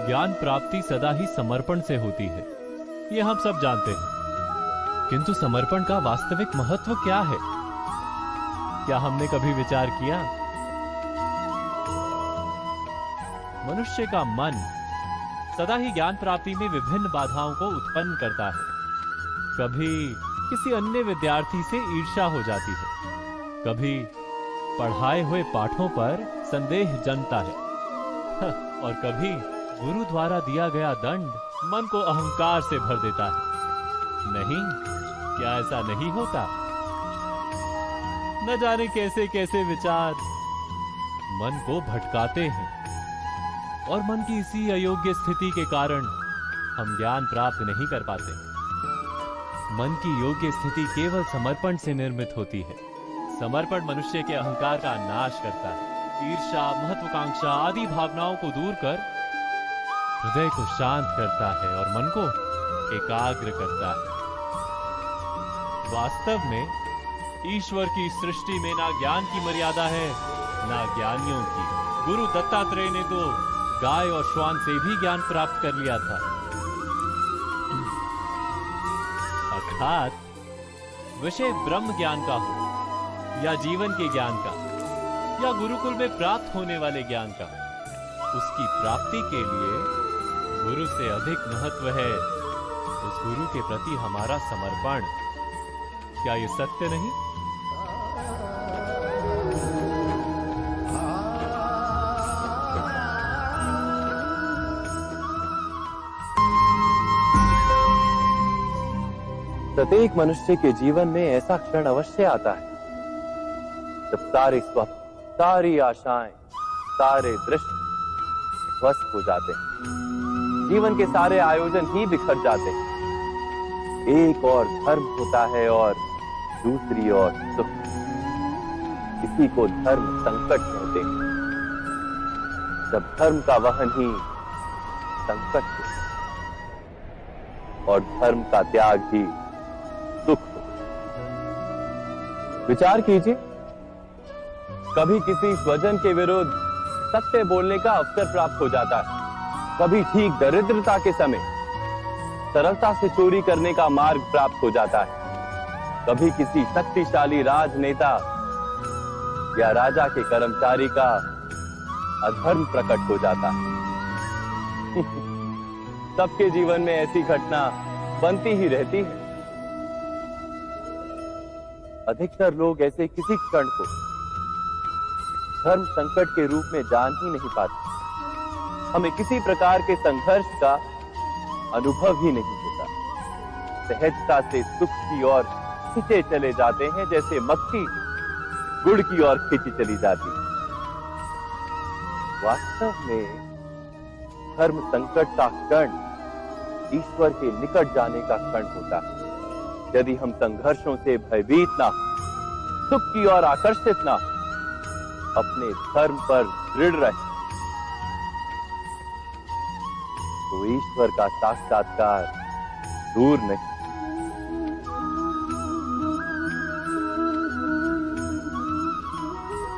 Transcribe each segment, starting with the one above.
ज्ञान प्राप्ति सदा ही समर्पण से होती है, ये हम सब जानते हैं। किंतु समर्पण का वास्तविक महत्व क्या है? क्या हमने कभी विचार किया? मनुष्य का मन सदा ही ज्ञान प्राप्ति में विभिन्न बाधाओं को उत्पन्न करता है। कभी किसी अन्य विद्यार्थी से ईर्ष्या हो जाती है, कभी पढ़ाए हुए पाठों पर संदेह जन्मता है, और कभी गुरु द्वारा दिया गया दंड मन को अहंकार से भर देता है। नहीं, क्या ऐसा नहीं होता? न जाने कैसे कैसे विचार मन को भटकाते हैं, और मन की इसी अयोग्य स्थिति के कारण हम ज्ञान प्राप्त नहीं कर पाते। मन की योग्य स्थिति केवल समर्पण से निर्मित होती है। समर्पण मनुष्य के अहंकार का नाश करता है, ईर्ष्या, महत्वाकांक्षा आदि भावनाओं को दूर कर हृदय को शांत करता है और मन को एकाग्र करता है। वास्तव में ईश्वर की सृष्टि में ना ज्ञान की मर्यादा है, ना ज्ञानियों की। गुरु दत्तात्रेय ने तो गाय और श्वान से भी ज्ञान प्राप्त कर लिया था। अर्थात विषय ब्रह्म ज्ञान का हो या जीवन के ज्ञान का या गुरुकुल में प्राप्त होने वाले ज्ञान का, उसकी प्राप्ति के लिए गुरु से अधिक महत्व है उस गुरु के प्रति हमारा समर्पण। क्या ये सत्य नहीं? प्रत्येक मनुष्य के जीवन में ऐसा क्षण अवश्य आता है जब सारे स्वप्न, सारी आशाएं, सारे दृश्य ध्वस्त हो जाते हैं। जीवन के सारे आयोजन ही बिखर जाते हैं। एक और धर्म होता है और दूसरी ओर सुख। इसी को धर्म संकट कहते हैं। जब धर्म का वहन ही संकट हो और धर्म का त्याग ही सुख हो। विचार कीजिए, कभी किसी स्वजन के विरुद्ध सत्य बोलने का अवसर प्राप्त हो जाता है, कभी ठीक दरिद्रता के समय सरलता से चोरी करने का मार्ग प्राप्त हो जाता है, कभी किसी शक्तिशाली राजनेता या राजा के कर्मचारी का अधर्म प्रकट हो जाता है। सबके जीवन में ऐसी घटना बनती ही रहती है। अधिकतर लोग ऐसे किसी क्षण को धर्म संकट के रूप में जान ही नहीं पाते। हमें किसी प्रकार के संघर्ष का अनुभव ही नहीं होता। सहजता से सुख की ओर खींचे चले जाते हैं, जैसे मक्खी गुड़ की ओर खींची चली जाती। वास्तव में धर्म संकट का क्षण ईश्वर के निकट जाने का क्षण होता है। यदि हम संघर्षों से भयभीत ना, सुख की ओर आकर्षित ना, अपने धर्म पर दृढ़ रहे, तो ईश्वर का साक्षात्कार दूर नहीं।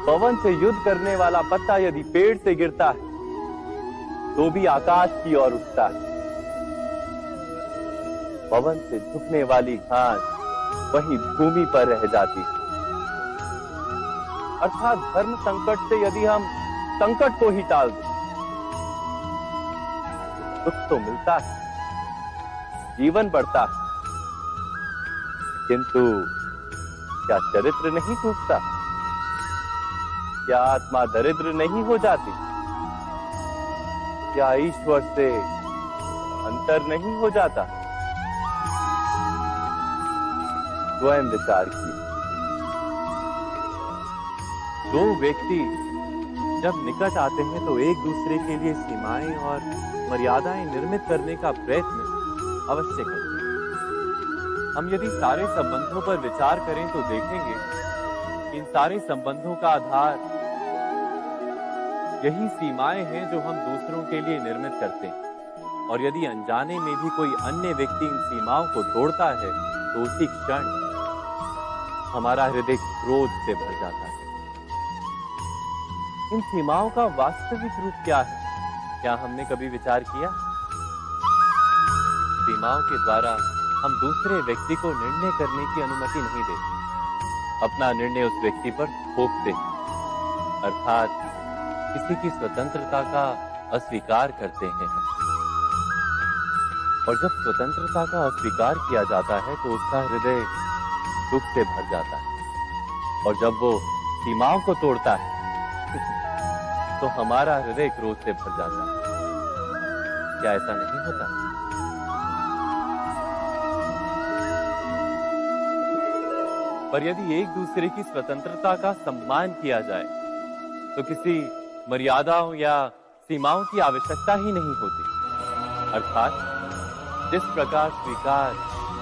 पवन से युद्ध करने वाला पत्ता यदि पेड़ से गिरता है तो भी आकाश की ओर उठता है। पवन से झुकने वाली घास वहीं भूमि पर रह जाती है। अर्थात धर्म संकट से यदि हम संकट को ही टाल दें, सुख तो मिलता है, जीवन बढ़ता है, किंतु क्या चरित्र नहीं टूटता? क्या आत्मा दरिद्र नहीं हो जाती? क्या ईश्वर से अंतर नहीं हो जाता? स्वयं विचार किए। दो व्यक्ति जब निकट आते हैं तो एक दूसरे के लिए सीमाएं और मर्यादाएं निर्मित करने का प्रयत्न अवश्य करते हैं। हम यदि सारे संबंधों पर विचार करें तो देखेंगे कि इन सारे संबंधों का आधार यही सीमाएं हैं जो हम दूसरों के लिए निर्मित करते हैं। और यदि अनजाने में भी कोई अन्य व्यक्ति इन सीमाओं को तोड़ता है तो उसी क्षण हमारा हृदय क्रोध से भर जाता है। इन सीमाओं का वास्तविक रूप क्या है? क्या हमने कभी विचार किया? सीमाओं के द्वारा हम दूसरे व्यक्ति को निर्णय करने की अनुमति नहीं देते। अपना निर्णय उस व्यक्ति पर थोपते हैं, अर्थात किसी की स्वतंत्रता का अस्वीकार करते हैं। और जब स्वतंत्रता का अस्वीकार किया जाता है तो उसका हृदय दुख से भर जाता है, और जब वो सीमाओं को तोड़ता है तो हमारा हृदय क्रोध से भर जाता है। क्या ऐसा नहीं होता? पर यदि एक दूसरे की स्वतंत्रता का सम्मान किया जाए तो किसी मर्यादाओं या सीमाओं की आवश्यकता ही नहीं होती। अर्थात जिस प्रकार स्वीकार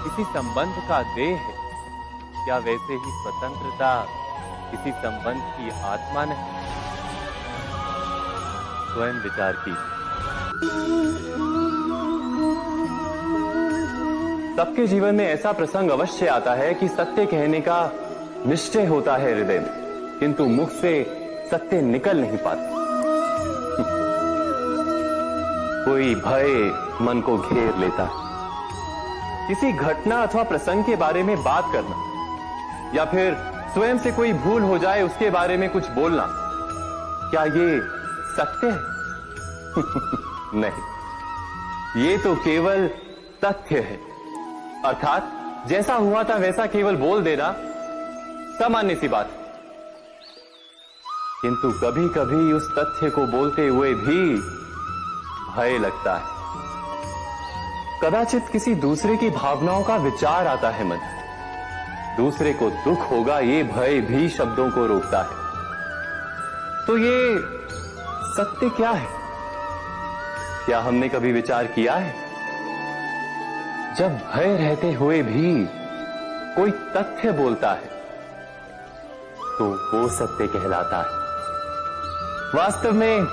किसी संबंध का देह है, क्या वैसे ही स्वतंत्रता किसी संबंध की आत्मा नहीं? स्वयं विचार कीजिए। सबके जीवन में ऐसा प्रसंग अवश्य आता है कि सत्य कहने का निश्चय होता है हृदय में, किंतु मुख से सत्य निकल नहीं पाता। कोई भय मन को घेर लेता है। किसी घटना अथवा प्रसंग के बारे में बात करना या फिर स्वयं से कोई भूल हो जाए उसके बारे में कुछ बोलना, क्या ये सत्य है? नहीं, ये तो केवल तथ्य है। अर्थात जैसा हुआ था वैसा केवल बोल देना सामान्य सी बात है। किंतु कभी कभी उस तथ्य को बोलते हुए भी भय लगता है। कदाचित किसी दूसरे की भावनाओं का विचार आता है मन, दूसरे को दुख होगा ये भय भी शब्दों को रोकता है। तो ये सत्य क्या है? क्या हमने कभी विचार किया है? जब भय रहते हुए भी कोई तथ्य बोलता है तो वो सत्य कहलाता है। वास्तव में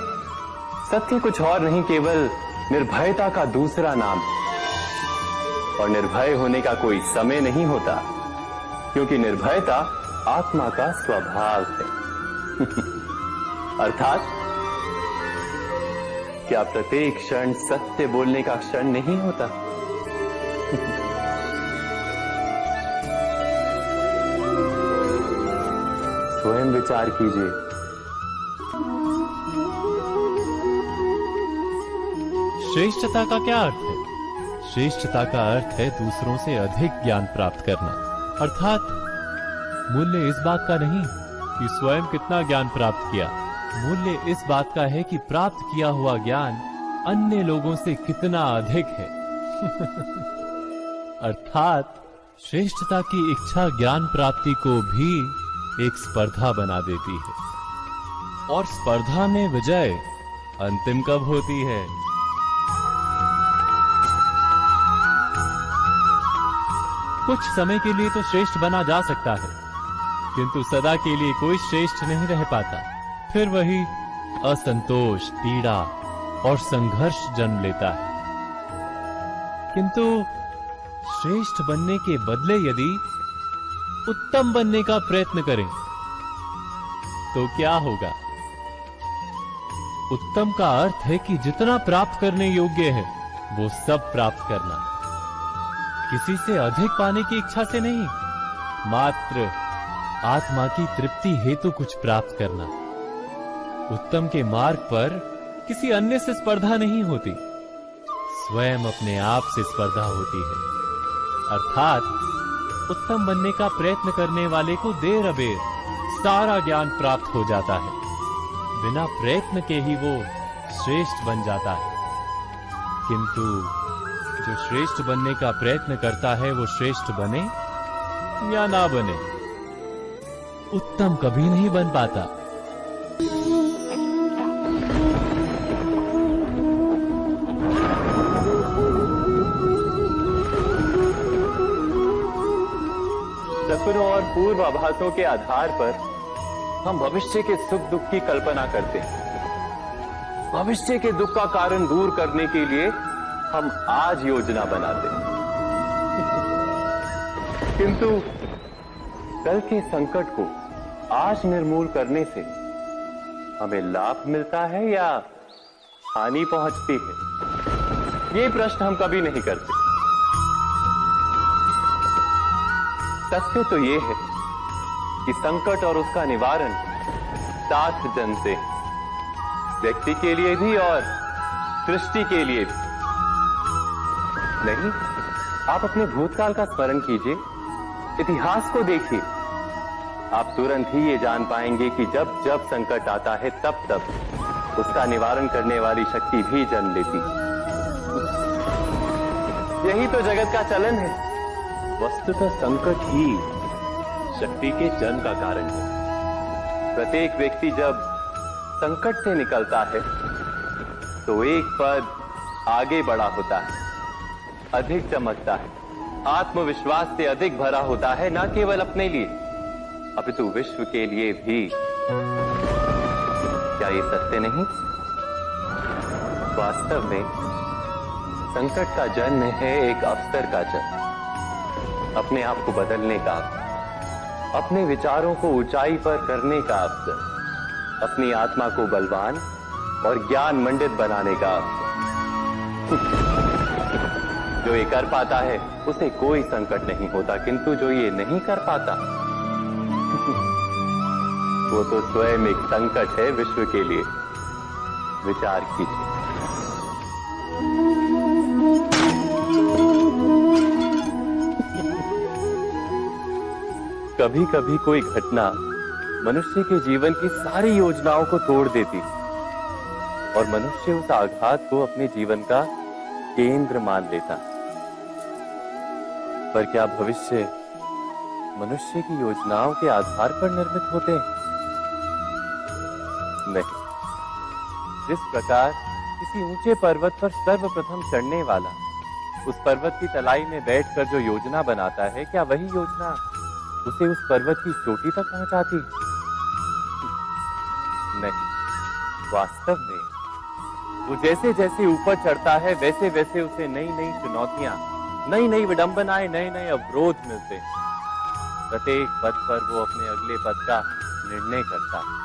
सत्य कुछ और नहीं, केवल निर्भयता का दूसरा नाम है। और निर्भय होने का कोई समय नहीं होता, क्योंकि निर्भयता आत्मा का स्वभाव है। अर्थात क्या प्रत्येक क्षण सत्य बोलने का क्षण नहीं होता? स्वयं विचार कीजिए। श्रेष्ठता का क्या अर्थ है? श्रेष्ठता का अर्थ है दूसरों से अधिक ज्ञान प्राप्त करना। अर्थात मूल्य इस बात का नहीं कि स्वयं कितना ज्ञान प्राप्त किया, मूल्य इस बात का है कि प्राप्त किया हुआ ज्ञान अन्य लोगों से कितना अधिक है। अर्थात श्रेष्ठता की इच्छा ज्ञान प्राप्ति को भी एक स्पर्धा बना देती है, और स्पर्धा में विजय अंतिम कब होती है? कुछ समय के लिए तो श्रेष्ठ बना जा सकता है, किंतु सदा के लिए कोई श्रेष्ठ नहीं रह पाता। फिर वही असंतोष, पीड़ा और संघर्ष जन्म लेता है। किंतु श्रेष्ठ बनने के बदले यदि उत्तम बनने का प्रयत्न करें तो क्या होगा? उत्तम का अर्थ है कि जितना प्राप्त करने योग्य है वो सब प्राप्त करना, किसी से अधिक पाने की इच्छा से नहीं, मात्र आत्मा की तृप्ति हेतु कुछ प्राप्त करना। उत्तम के मार्ग पर किसी अन्य से स्पर्धा नहीं होती, स्वयं अपने आप से स्पर्धा होती है। अर्थात उत्तम बनने का प्रयत्न करने वाले को देर अबेर सारा ज्ञान प्राप्त हो जाता है, बिना प्रयत्न के ही वो श्रेष्ठ बन जाता है। किंतु जो श्रेष्ठ बनने का प्रयत्न करता है वो श्रेष्ठ बने या ना बने, उत्तम कभी नहीं बन पाता। सपनों और पूर्वाभासों के आधार पर हम भविष्य के सुख दुख की कल्पना करते हैं। भविष्य के दुख का कारण दूर करने के लिए हम आज योजना बनाते हैं। किंतु कल के संकट को आज निर्मूल करने से हमें लाभ मिलता है या हानि पहुंचती है? ये प्रश्न हम कभी नहीं करते। तथ्य तो ये है कि संकट और उसका निवारण सात जन से, व्यक्ति के लिए भी और सृष्टि के लिए भी। नहीं, आप अपने भूतकाल का स्मरण कीजिए, इतिहास को देखिए। आप तुरंत ही ये जान पाएंगे कि जब जब संकट आता है तब तब उसका निवारण करने वाली शक्ति भी जन्म लेती है। यही तो जगत का चलन है। वस्तुतः संकट ही शक्ति के जन्म का कारण है। प्रत्येक व्यक्ति जब संकट से निकलता है तो एक पद आगे बढ़ा होता है, अधिक चमकता है, आत्मविश्वास से अधिक भरा होता है, न केवल अपने लिए अपितु विश्व के लिए भी। क्या ये सत्य नहीं? वास्तव में संकट का जन्म है एक अवसर का जन्म, अपने आप को बदलने का अवसर, अपने विचारों को ऊंचाई पर करने का अवसर, अपनी आत्मा को बलवान और ज्ञान मंडित बनाने का अवसर। जो ये कर पाता है उसे कोई संकट नहीं होता, किंतु जो ये नहीं कर पाता वो तो स्वयं एक संकट है विश्व के लिए। विचार कीजिए। कभी कभी कोई घटना मनुष्य के जीवन की सारी योजनाओं को तोड़ देती और मनुष्य उस आघात को अपने जीवन का केंद्र मान लेता। पर क्या भविष्य मनुष्य की योजनाओं के आधार पर निर्मित होते हैं? नहीं। जिस प्रकार किसी ऊंचे पर्वत पर सर्वप्रथम चढ़ने वाला उस पर्वत की तलाई में बैठकर जो योजना बनाता है, क्या वही योजना उसे उस पर्वत की चोटी तक पहुंचाती? नहीं। वास्तव में वो जैसे जैसे ऊपर चढ़ता है वैसे वैसे उसे नई नई चुनौतियां, नई नई विडंबनाएं, नए नए अवरोध मिलते हैं। प्रत्येक पद पर वो अपने अगले पद का निर्णय करता है।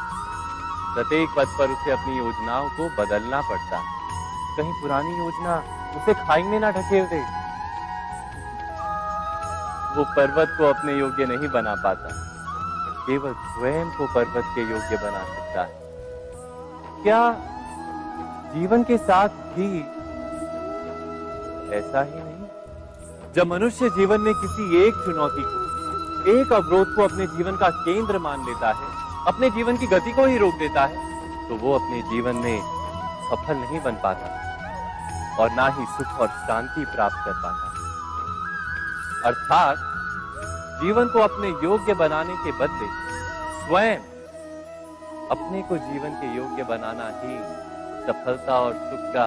प्रत्येक पद पर उसे अपनी योजनाओं को बदलना पड़ता है। कहीं पुरानी योजना उसे खाई में ना ढकेल दे। वो पर्वत को अपने योग्य नहीं बना पाता, केवल स्वयं को पर्वत के योग्य बना सकता है। क्या जीवन के साथ भी ऐसा ही नहीं? जब मनुष्य जीवन में किसी एक चुनौती को, एक अवरोध को अपने जीवन का केंद्र मान लेता है, अपने जीवन की गति को ही रोक देता है, तो वो अपने जीवन में सफल नहीं बन पाता और ना ही सुख और शांति प्राप्त कर पाता। अर्थात जीवन को अपने योग्य बनाने के बदले स्वयं अपने को जीवन के योग्य बनाना ही सफलता और सुख का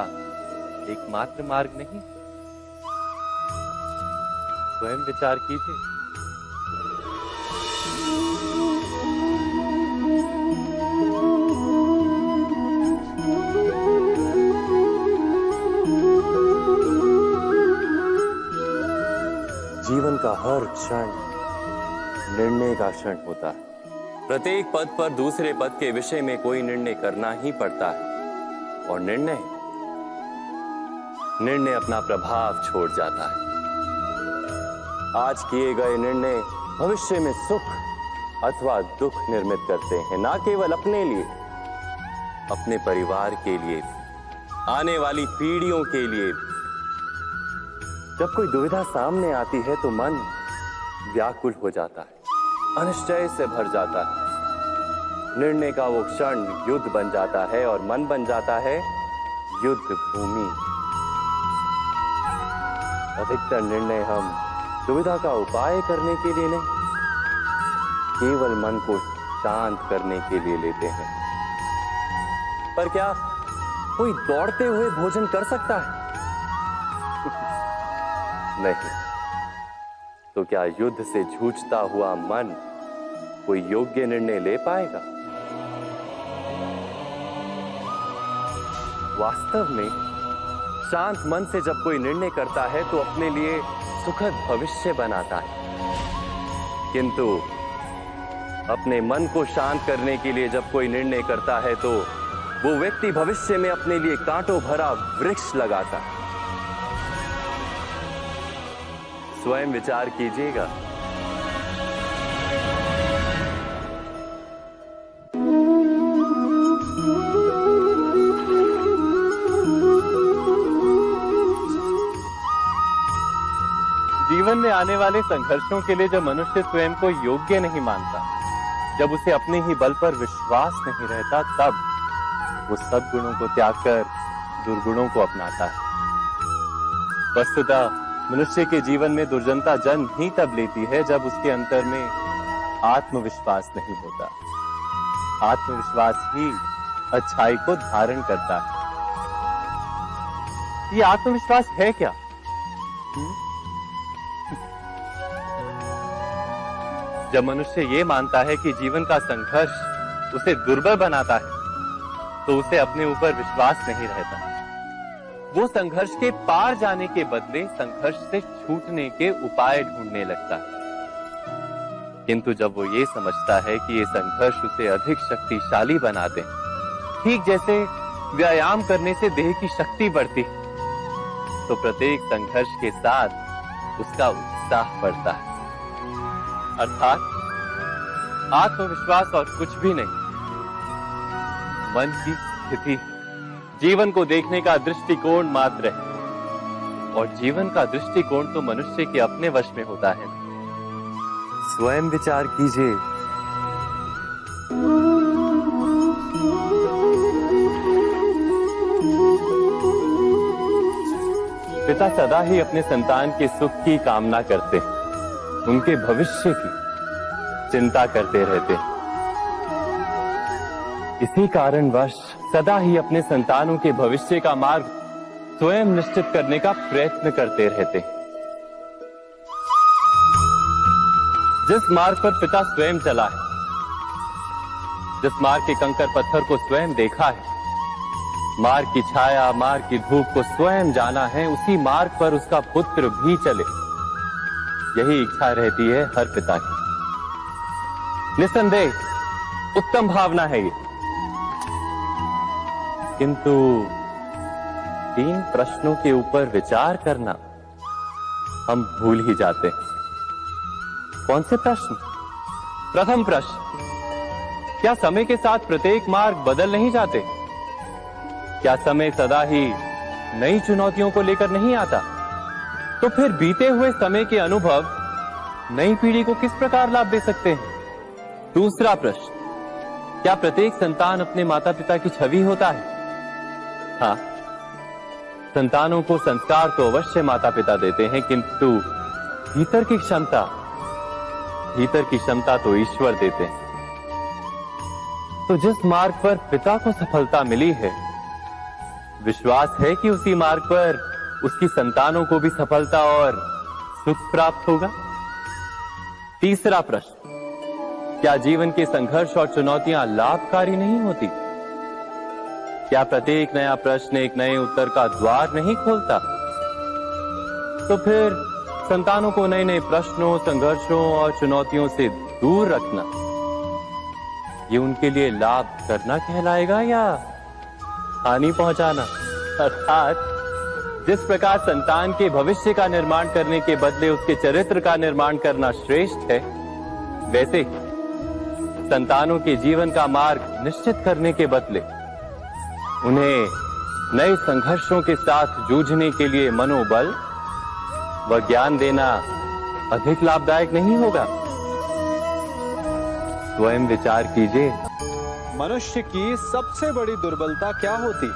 एकमात्र मार्ग नहीं। स्वयं विचार कीजिए। जीवन का हर क्षण निर्णय का क्षण होता है। प्रत्येक पद पर दूसरे पद के विषय में कोई निर्णय करना ही पड़ता है और निर्णय अपना प्रभाव छोड़ जाता है। आज किए गए निर्णय भविष्य में सुख अथवा दुख निर्मित करते हैं, ना केवल अपने लिए, अपने परिवार के लिए, आने वाली पीढ़ियों के लिए। जब कोई दुविधा सामने आती है तो मन व्याकुल हो जाता है, अनिश्चय से भर जाता है। निर्णय का वो क्षण युद्ध बन जाता है और मन बन जाता है युद्ध भूमि। अधिकतर निर्णय हम दुविधा का उपाय करने के लिए नहीं, केवल मन को शांत करने के लिए लेते हैं। पर क्या कोई दौड़ते हुए भोजन कर सकता है? नहीं। तो क्या युद्ध से जूझता हुआ मन कोई योग्य निर्णय ले पाएगा? वास्तव में शांत मन से जब कोई निर्णय करता है तो अपने लिए सुखद भविष्य बनाता है, किंतु अपने मन को शांत करने के लिए जब कोई निर्णय करता है तो वो व्यक्ति भविष्य में अपने लिए कांटों भरा वृक्ष लगाता है। स्वयं विचार कीजिएगा। जीवन में आने वाले संघर्षों के लिए जब मनुष्य स्वयं को योग्य नहीं मानता, जब उसे अपने ही बल पर विश्वास नहीं रहता, तब वो सद्गुणों को त्याग कर दुर्गुणों को अपनाता है। वस्तुतः मनुष्य के जीवन में दुर्जनता जन्म ही तब लेती है जब उसके अंतर में आत्मविश्वास नहीं होता। आत्मविश्वास ही अच्छाई को धारण करता है। ये आत्मविश्वास है क्या? जब मनुष्य ये मानता है कि जीवन का संघर्ष उसे दुर्बल बनाता है, तो उसे अपने ऊपर विश्वास नहीं रहता। वो संघर्ष के पार जाने के बदले संघर्ष से छूटने के उपाय ढूंढने लगता है। किंतु जब वो ये समझता है कि ये संघर्ष उसे अधिक शक्तिशाली बनाते हैं, ठीक जैसे व्यायाम करने से देह की शक्ति बढ़ती है, तो प्रत्येक संघर्ष के साथ उसका उत्साह बढ़ता है। अर्थात आत्मविश्वास और कुछ भी नहीं, मन की स्थिति, जीवन को देखने का दृष्टिकोण मात्र है। और जीवन का दृष्टिकोण तो मनुष्य के अपने वश में होता है। स्वयं विचार कीजिए। पिता सदा ही अपने संतान के सुख की कामना करते हैं, उनके भविष्य की चिंता करते रहते हैं। इसी कारणवश सदा ही अपने संतानों के भविष्य का मार्ग स्वयं निश्चित करने का प्रयत्न करते रहते हैं। जिस मार्ग पर पिता स्वयं चला है, जिस मार्ग के कंकर पत्थर को स्वयं देखा है, मार्ग की छाया, मार्ग की धूप को स्वयं जाना है, उसी मार्ग पर उसका पुत्र भी चले, यही इच्छा रहती है हर पिता की। निस्संदेह उत्तम भावना है ये। किंतु 3 प्रश्नों के ऊपर विचार करना हम भूल ही जाते हैं। कौन से प्रश्न? प्रथम प्रश्न, क्या समय के साथ प्रत्येक मार्ग बदल नहीं जाते? क्या समय सदा ही नई चुनौतियों को लेकर नहीं आता? तो फिर बीते हुए समय के अनुभव नई पीढ़ी को किस प्रकार लाभ दे सकते हैं? दूसरा प्रश्न, क्या प्रत्येक संतान अपने माता पिता की छवि होता है? हाँ, संतानों को संस्कार तो अवश्य माता पिता देते हैं, किंतु भीतर की क्षमता तो ईश्वर देते हैं। तो जिस मार्ग पर पिता को सफलता मिली है, विश्वास है कि उसी मार्ग पर उसकी संतानों को भी सफलता और सुख प्राप्त होगा। तीसरा प्रश्न, क्या जीवन के संघर्ष और चुनौतियां लाभकारी नहीं होती? क्या प्रत्येक नया प्रश्न एक नए उत्तर का द्वार नहीं खोलता? तो फिर संतानों को नए नए प्रश्नों, संघर्षों और चुनौतियों से दूर रखना, ये उनके लिए लाभ करना कहलाएगा या हानि पहुंचाना? अर्थात जिस प्रकार संतान के भविष्य का निर्माण करने के बदले उसके चरित्र का निर्माण करना श्रेष्ठ है, वैसे संतानों के जीवन का मार्ग निश्चित करने के बदले उन्हें नए संघर्षों के साथ जूझने के लिए मनोबल व ज्ञान देना अधिक लाभदायक नहीं होगा? स्वयं विचार कीजिए। मनुष्य की सबसे बड़ी दुर्बलता क्या होती है?